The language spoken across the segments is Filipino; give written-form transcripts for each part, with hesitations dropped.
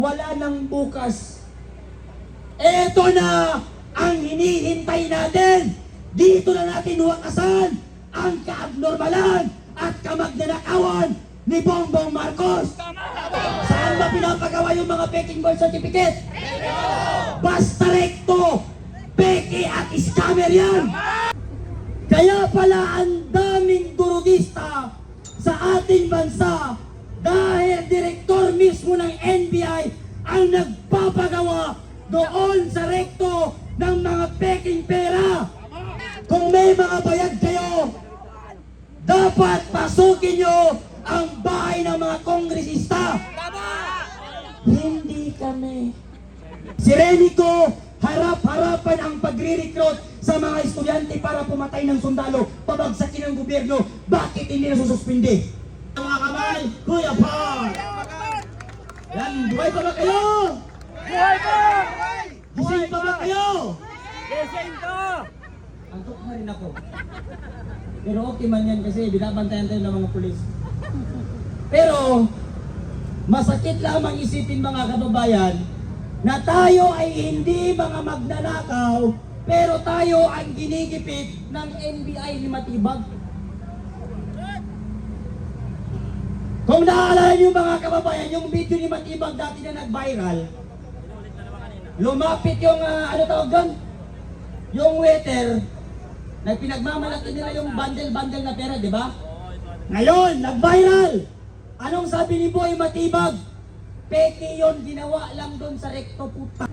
Wala nang bukas. Eto na ang hinihintay natin. Dito na natin wakasan ang kaabnormalan at kamagnanakawan ni Bongbong Marcos. Saan ba pinapagawa yung mga peking birth certificate? Basta rekto, peke at scammer yan. Kaya pala ang daming durugista sa ating bansa dahil direktor mismo ng NBI ang nagpapagawa doon sa rekto ng mga peking pera. Kung may mga bayad kayo, dapat pasukin nyo ang bahay ng mga kongresista. Hindi kami. Si Renico, harap-harapan ang pagre-recruit sa mga estudyante para pumatay ng sundalo, pabagsakin ng gobyerno. Bakit hindi nasususpindi? Mga kamay, Kuya Par! Yan, buhay pa ba kayo? Buhay ko! Gising pa ba kayo? Gising ko! Antok na rin ako. Pero okay man yan kasi binabantayan tayo ng mga pulis. Pero, masakit lamang isipin mga kababayan na tayo ay hindi mga magnanakaw, pero tayo ang ginigipit ng NBI ni Matibag. Kung naaalala niyo mga kababayan, yung video ni Matibag dati na nag-viral, lumapit yung, ano tawag doon? Yung waiter, na pinagmamalaki nila yung bundle-bundle na pera, di ba? Ngayon, nag-viral! Anong sabi ni Boy Matibag? Peke yun, ginawa lang doon sa rekto puta.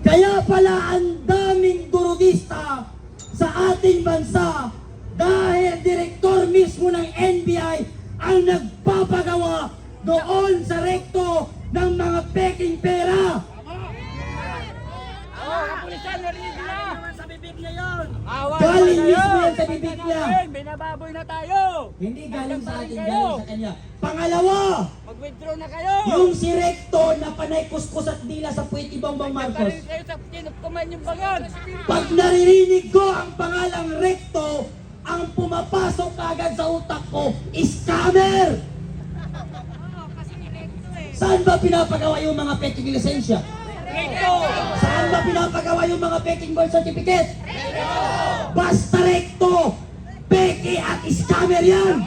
Kaya pala ang daming durugista sa ating bansa dahil direktor mismo ng NBI ang nagpapagawa doon sa rekto ng mga peking pera. Kapulisan, narinig na! Sa bibig niya yun! Galing mismo yan sa bibig niya. Binababoy na tayo! Hindi galing sa atin, galing sa kanya. Pangalawa, Mag-withdraw na kayo! yung si rekto na panay kuskus at dila sa puwet ni Bongbong Marcos. Nagkaroon kayo sa kinupkuman yung bagan! Pag naririnig ko ang pangalang rekto, ang pumapasok agad sa utak ko, scammer! Saan ba pinapagawa yung mga peking lisensya? Rito! Saan ba pinapagawa yung mga peking birth certificate? Basta rekto, peke at scammer yan!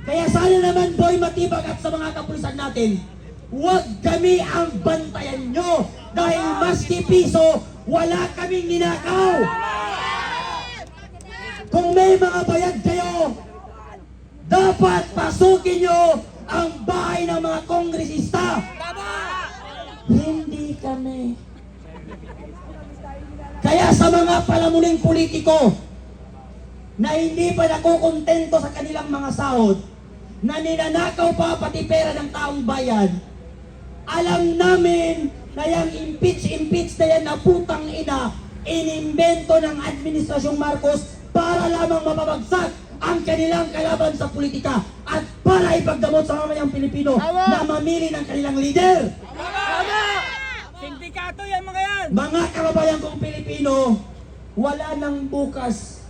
Kaya sana naman Boy Matibag at sa mga kapulisan natin, huwag kami ang bantayan nyo dahil maski piso, wala kaming ninakaw! Kung may mga bayad kayo, dapat pasukin nyo ang bahay ng mga kongresista. Hindi kami. Kaya sa mga palamuning politiko na hindi pa nakukontento sa kanilang mga sahod, na ninanakaw pa pati pera ng taong bayan, alam namin na yung impeach na yan na putang ina, inimbento ng Administrasyong Marcos para lamang mapabagsak ang kanilang kalaban sa politika at para ipagdamot sa mamayang Pilipino na mamili ng kanilang leader. Tama! Sindikato yan mga yan! Mga kababayan kong Pilipino, wala nang bukas.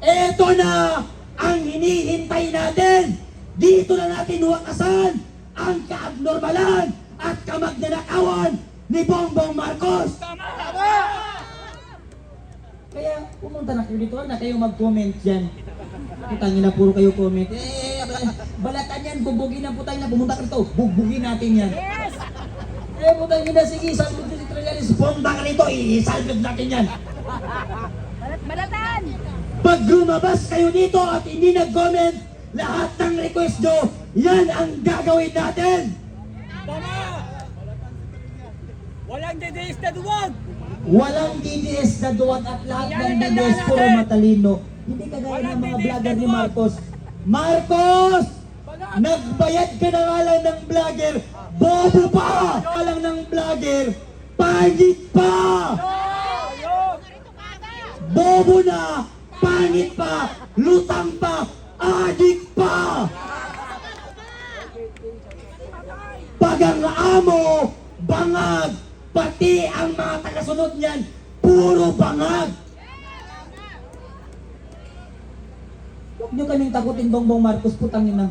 Eto na ang hinihintay natin. Dito na natin wakasan ang kaabnormalan at kamagnanakawan ni Bongbong Marcos. Tama! Kaya pumunta na kayo dito, na kayo mag-comment dyan. Kitangin na puro kayo comment. Balatan yan, bubugin na po tayo na pumunta ka rito. Bubugin natin yan. Yes! Putangin na, sige, salvod na si Trillanes. Pumunta ka rito, isalvod natin yan. Balatan! Pag lumabas kayo dito at hindi nag-comment, lahat ng request nyo, yan ang gagawin natin. Tama! Walang didiis na duwag! Walang DDS na duwag at lahat ng DDS puro matalino. Hindi kagaya ng mga vlogger ni Marcos. Marcos! Nagbayad ka na nga lang ng vlogger, bobo pa! Ka lang ng vlogger, pangit pa! Bobo na, pangit pa, lutang pa, adik pa! Pag ang amo, bangag, pati ang mga tagasunod niyan, puro bangag! Huwag nyo kaming takutin, Bongbong Marcos, putangin na.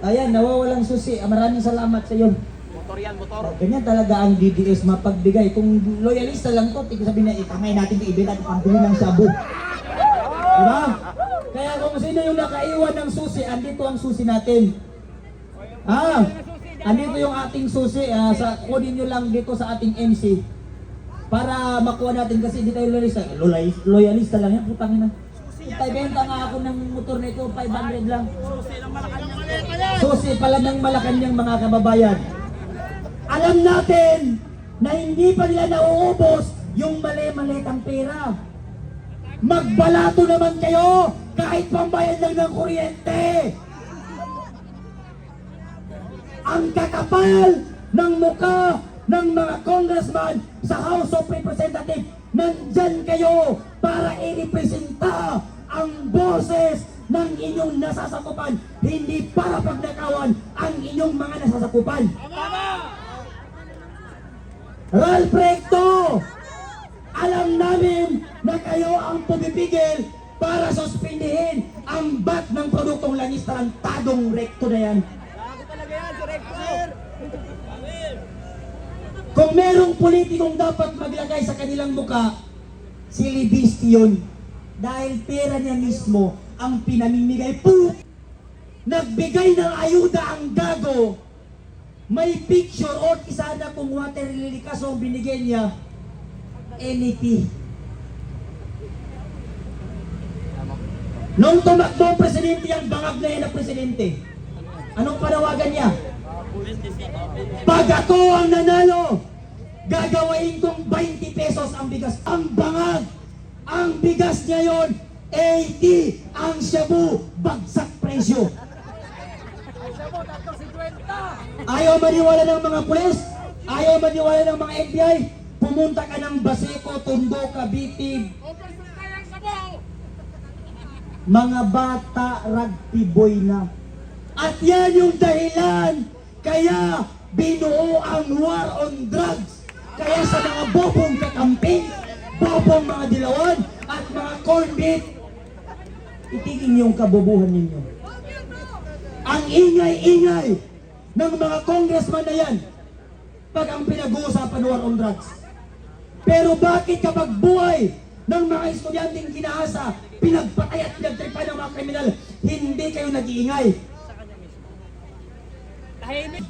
Ayan, nawawalang susi. Maraming salamat sa iyo. Motor yan, motor. Ganyan talaga ang DDS mapagbigay. Kung loyalista lang to, tingin sabihin na ikamay natin ito, ibenta natin pambili ng shabu. Diba? Kaya kung sino yung nakaiwan ng susi, andito ang susi natin. Andito yung ating susi. Kunin nyo lang dito sa ating MC. Para makuha natin kasi hindi tayo loyalista. Loyalista lang yan, putangin na. Benta nga ako ng motor nito, 500 lang. Susi pala ng Malacanang mga kababayan. Alam natin na hindi pa nila nauubos yung mali-malitang pera. Magbalato naman kayo kahit pambayad lang ng kuryente. Ang kakapal ng muka ng mga congressman sa House of Representatives, nandyan kayo para i-representa ang boses ng inyong nasasakupan, hindi para pagnakawan ang inyong mga nasasakupan. Ralph Recto, alam namin na kayo ang pumipigil para suspindihin ang bat ng produktong langis, tarantadong Recto na yan. Bago talaga yan, si Rector. Kung merong politikong dapat maglagay sa kanilang muka, si Libisti yun. Dahil pera niya mismo ang pinamimigay. Nagbigay ng ayuda ang gago. May picture o sana kung water lily kaso ang binigay niya, NEP. Nung tumakbo ang presidente yan, bangag na yan ang presidente. Anong panawagan niya? Pag ako ang nanalo, gagawain kong 20 pesos ang bigas. Ang bangag, ang bigas ngayon, 80. Ang shabu, bagsak presyo. Ayaw maniwala ng mga pulis, ayaw maniwala ng mga NBI, pumunta ka ng Baseco, Tondo, Cavite. Mga bata, rugby boy na. At yan yung dahilan kaya binuo ang war on drugs. Kaya sa mga bobong kakamping, bobong mga dilawan, at mga corn beef, itigin yung kabobohan ninyo. Ang ingay-ingay ng mga congressman na yan pag ang pinag-uusapan war on drugs. Pero bakit kapag buhay ng mga estudyanteng ginahasa, pinagpatay at pinagtripan ng mga kriminal, hindi kayo nag-iingay?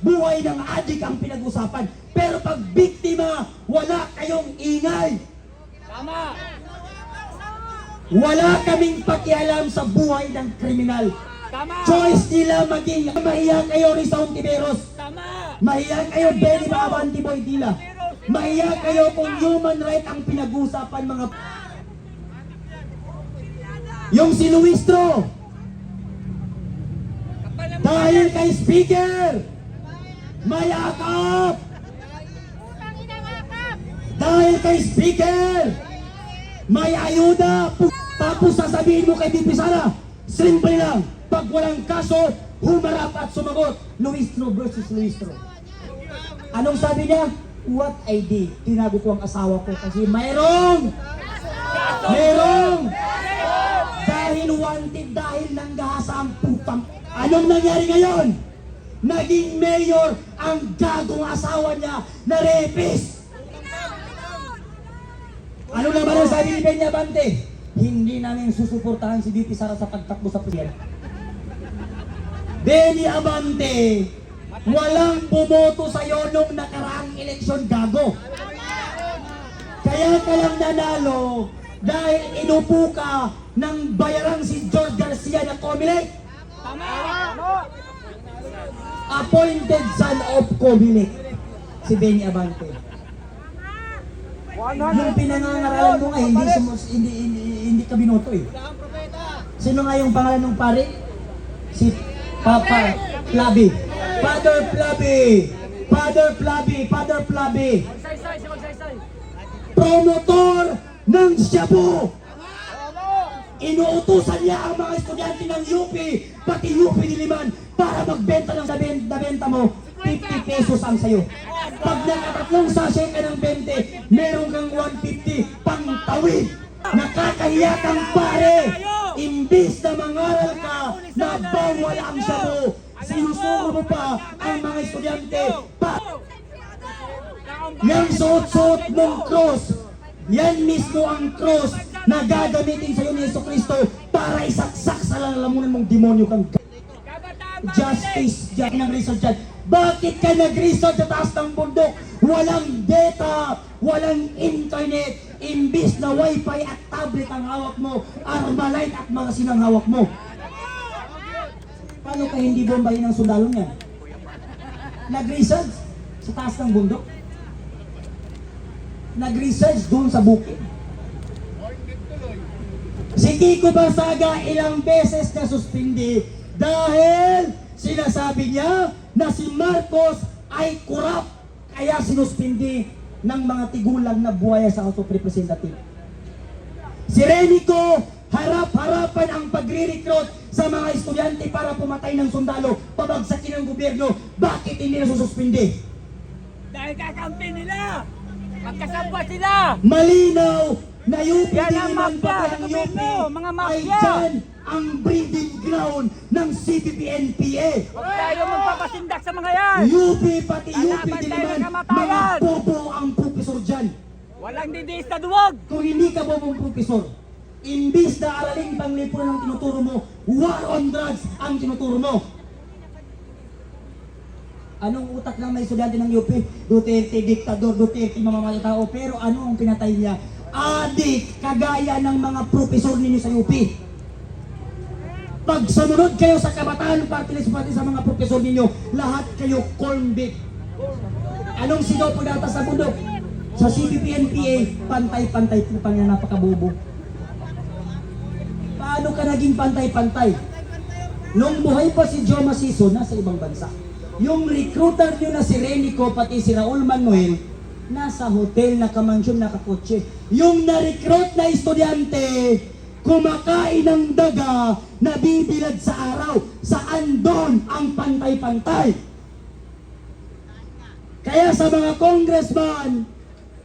Buhay ng adik ang pinag-usapan. Pero pag biktima, wala kayong ingay. Tama. Wala kaming pakialam sa buhay ng kriminal. Tama. Choice nila maging mahiya kayo Rizal Tiberos. Tama. Mahiya kayo Benny Mabanti Boy Dila. Mahiya kayo kung human right ang pinag-usapan mga... Yung si Luistro. Dahil kay Speaker, may akap. Dahil kay Speaker, may ayuda. Tapos sasabihin mo kay BP Sara, simple lang, pag walang kaso, humarap at sumagot. Luistro versus Luistro. Anong sabi niya? What I did. Tinago ko ang asawa ko kasi mayroong dahil wanted, dahil nanggahasa ang putang. Anong nangyari ngayon? Naging mayor ang gagong asawa niya na rapist. Ano naman ang sabi ni Peña Abante? Hindi namin susuportahan si BP Sara sa pagtakbo sa presidente. Benny Abante, walang bumoto sa'yo nung nakaraang eleksyon, gago. Kaya ka lang nanalo dahil inupo ka ng bayarang si George Garcia na Comelec. Tama. Appointed son of Comelec, si Benny Abante. Yung pinangangaralan mo nga, hindi ka binoto eh. Sino nga yung pangalan ng pare? Si Papa Plabi. Father Plabi. Promotor ng Shabu. Inuutusan niya ang mga estudyante ng UP, pati UP Diliman, para magbenta ng benta mo, 50 pesos ang sayo. Pag nakatatlong sachet ka ng 20, meron kang 150 pang tawid. Nakakahiya kang pare. Imbis na mangaral ka na bawal ang shabu, sinusunod mo pa ang mga estudyante pa. Yang suot-suot mong cross, yan mismo ang cross na gagamitin sa iyo ni Jesucristo para isaksak sa lalamunan mong demonyo kang justice. Diyan ang research dyan. Bakit ka nag-research sa taas ng bundok? Walang data, walang internet, imbis na wifi at tablet ang hawak mo, Armalite at mga sinanghawak mo. Paano ka hindi bombahin ng sundalo niyan? Nag-research sa taas ng bundok. Nag-research doon sa bukid. Si Kiko Barsaga ilang beses na suspindi dahil sinasabi niya na si Marcos ay corrupt, kaya sinuspindi ng mga tigulang na buhaya sa House of Representatives. Si Renico, harap-harapan ang pagre-recruit sa mga estudyante para pumatay ng sundalo, pabagsakin ng gobyerno. Bakit hindi nasususpindi? Dahil kakampi nila! Magkasabwa sila! Malinaw na UP Yan ang naman mafia pati sa ang UP gobyerno, mga ay mafia. dyan ang breeding ground ng CPP-NPA. Huwag tayo magpapasindak sa mga yan! UP pati UP Lalaban din tayo naman, ng kamatayan. mga bobo ang profesor dyan. Walang didiis na duwag! Kung hindi ka bobong profesor, imbis na araling panglipunan ang tinuturo mo, war on drugs ang tinuturo mo. Anong utak ng may estudyante ng UP? Duterte, diktador, Duterte, mamamatay tao. Pero ano ang pinatay niya? Adik, kagaya ng mga profesor ninyo sa UP. Pag sumunod kayo sa kabataan party list pati sa mga profesor ninyo, lahat kayo corn beef. Anong sigaw pagdatas sa bundok? Sa CPP-NPA, pantay-pantay po pa nga napakabobo. Paano ka naging pantay-pantay? Nung buhay pa si Joe Maciso, nasa ibang bansa. Yung recruiter nyo na si Renico, pati si Raul Manuel, nasa hotel, nakamansyon, nakakotse. Yung na-recruit na estudyante, kumakain ng daga, nabibilad sa araw. Saan doon ang pantay-pantay? Kaya sa mga congressman,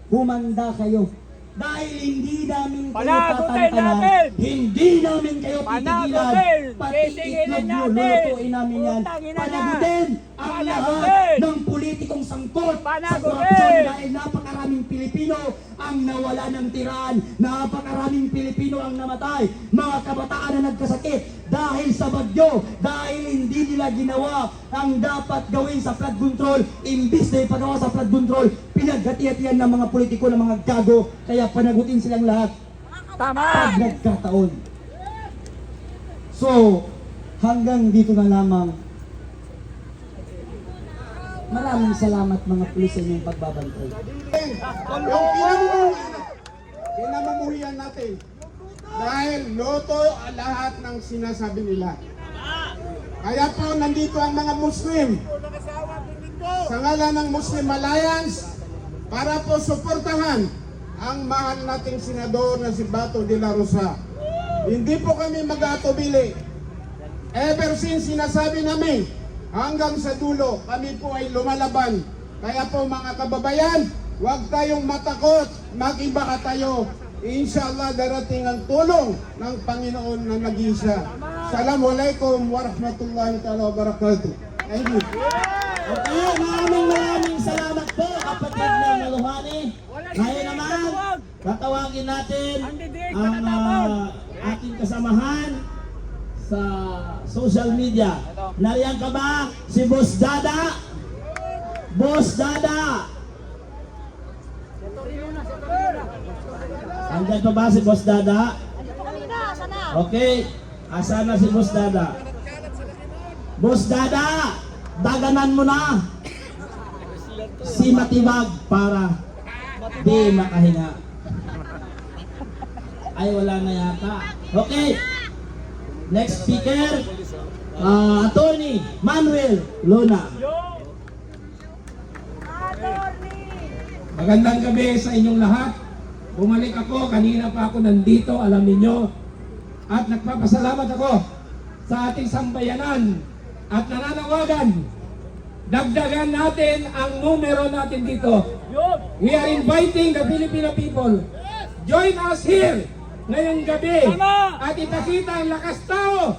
humanda kayo. Dahil hindi namin kayo Panagutin tatantanan, natin! hindi namin kayo Panagutin! titigilan, pati Sisingilin itlog nyo, natin! lulutuin namin yan. Putang ina na! Panagutin ang Panagutin! lahat ng politikong sangkot sa Panagutin! korupsyon dahil napakaraming Pilipino ang nawala ng tiraan, napakaraming Pilipino ang namatay, mga kabataan na nagkasakit dahil sa bagyo, dahil hindi nila ginawa ang dapat gawin sa flood control, imbis na ipagawa sa flood control, pinaghati-hatian ng mga politiko ng mga gago, kaya panagutin silang lahat Tama! pag nagkataon. So, hanggang dito na lamang. Maraming salamat mga pulis sa inyong pagbabantay. Yung pinamumuhian natin. Dahil loto ang lahat ng sinasabi nila. Kaya po nandito ang mga Muslim sa ngalan ng Muslim Alliance para po suportahan ang mahal nating senador na si Bato de la Rosa. Hindi po kami mag-atubili. Ever since sinasabi namin hanggang sa dulo kami po ay lumalaban. Kaya po mga kababayan, huwag tayong matakot, mag-iba ka tayo. Inshallah darating ang tulong ng Panginoon na nag-iisa. Assalamualaikum warahmatullahi ta'ala wabarakatuh. Thank you. Okay, maraming salamat po kapatid na Maluhani. Ngayon naman, tatawagin natin ang ating kasamahan sa social media. Nariyan ka ba? Si Boss Dada? Boss Dada! Andyan pa ba si Boss Dada? Okay, asa na si Boss Dada? Boss Dada, daganan mo na si Matibag para di makahinga. Ay, wala na yata. Okay, next speaker, Attorney Manuel Luna. Magandang gabi sa inyong lahat. Bumalik ako, kanina pa ako nandito, alam niyo. At nagpapasalamat ako sa ating sambayanan at nananawagan. Dagdagan natin ang numero natin dito. We are inviting the Filipino people. Join us here ngayong gabi. Tama! At ipakita ang lakas tao.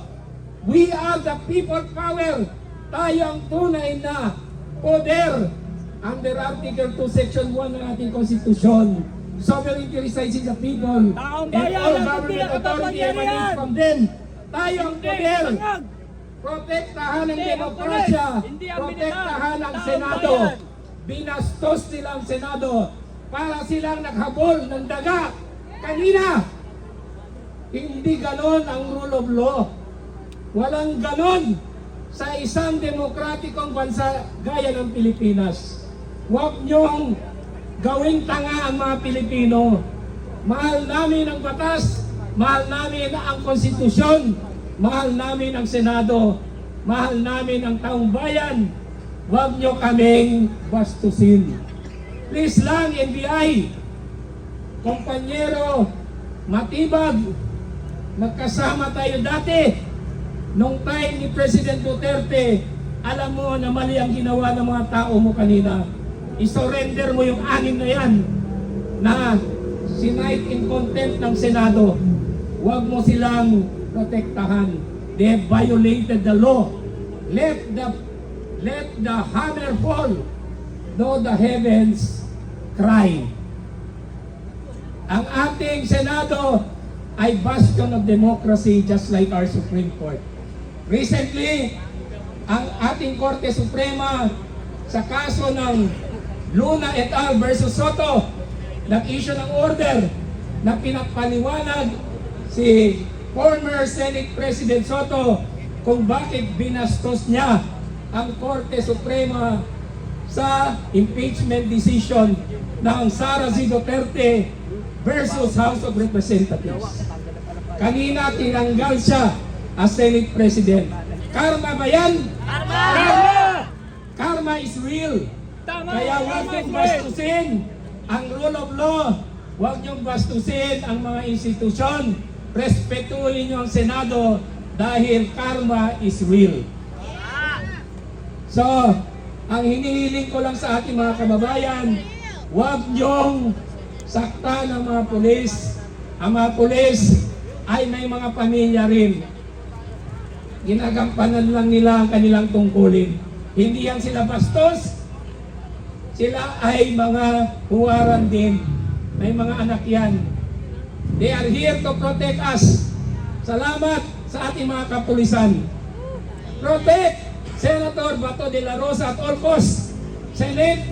We are the people power. tayo ang tunay na poder under Article 2, Section 1 ng ating konstitusyon. Sovereignty resides in the people, Taong and bayan all ang government authority pinakamapangyarihan. emanates from them. Tayo ang Hindi, poder. bangag. Protektahan ang Hindi, ang demokrasya. poder. Hindi ang Protektahan ang taong Senado. bayan. Binastos nila ang Senado para silang naghabol ng daga. Kanina, hindi ganon ang rule of law. Walang ganon sa isang demokratikong bansa gaya ng Pilipinas. Huwag niyong gawing tanga ang mga Pilipino. Mahal namin ang batas, mahal namin ang konstitusyon, mahal namin ang Senado, mahal namin ang taong bayan. Huwag niyo kaming bastusin. Please lang, NBI, kompanyero, matibag, magkasama tayo dati. Nung time ni President Duterte, alam mo na mali ang ginawa ng mga tao mo kanina. I-surrender mo yung 6 na yan na sinight in contempt ng Senado. Huwag mo silang protektahan. They have violated the law. Let the hammer fall, though the heavens cry. Ang ating Senado ay bastion of democracy just like our Supreme Court. Recently, ang ating Korte Suprema sa kaso ng Luna et al. Versus Soto, nag-issue ng order na pinapaliwanag si former Senate President Soto kung bakit binastos niya ang Korte Suprema sa impeachment decision ng Sara Z. Duterte versus House of Representatives. Kanina tinanggal siya as Senate President. Karma ba yan? Karma! Karma is real. Tama! Kaya huwag niyong bastusin ang rule of law. Huwag niyong bastusin ang mga institusyon. Respetuhin niyo ang Senado dahil karma is real. So, ang hinihiling ko lang sa ating mga kababayan, huwag niyong saktan ang mga pulis. Ang mga pulis ay may mga pamilya rin. Ginagampanan lang nila ang kanilang tungkulin. Hindi yan sila bastos. Sila ay mga huwaran din. May mga anak yan. They are here to protect us. Salamat sa ating mga kapulisan. Protect Senator Bato de la Rosa at all costs. Senate,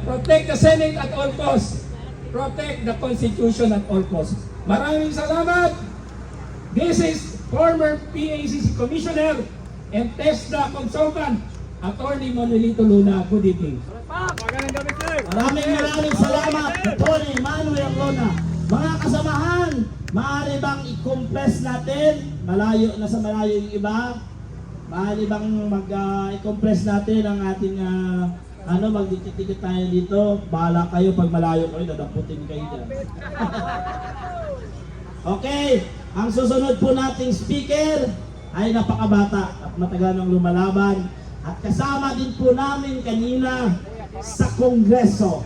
protect the Senate at all costs. Protect the Constitution at all costs. Maraming salamat. This is former PACC Commissioner and TESDA Consultant, Attorney Manuelito Luna. Good evening. Magandang gabi, sir. Maraming salamat, Tony Manuel Luna. Mga kasamahan, maaari bang i-compress natin? Malayo yung iba. Maaari bang i-compress natin ang ating magdikit-dikit tayo dito. Bahala kayo pag malayo kayo, dadaputin kayo dyan. Okay, ang susunod po nating speaker ay napakabata at matagal nang lumalaban. At kasama din po namin kanina sa Kongreso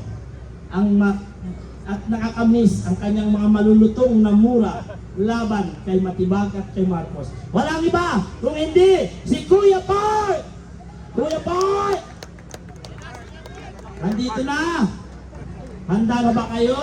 at nakakamiss ang kanyang mga malulutong na mura laban kay Matibag at kay Marcos. Walang iba kung hindi si Kuya Boy! Kuya Boy! Nandito na! Handa na ba kayo?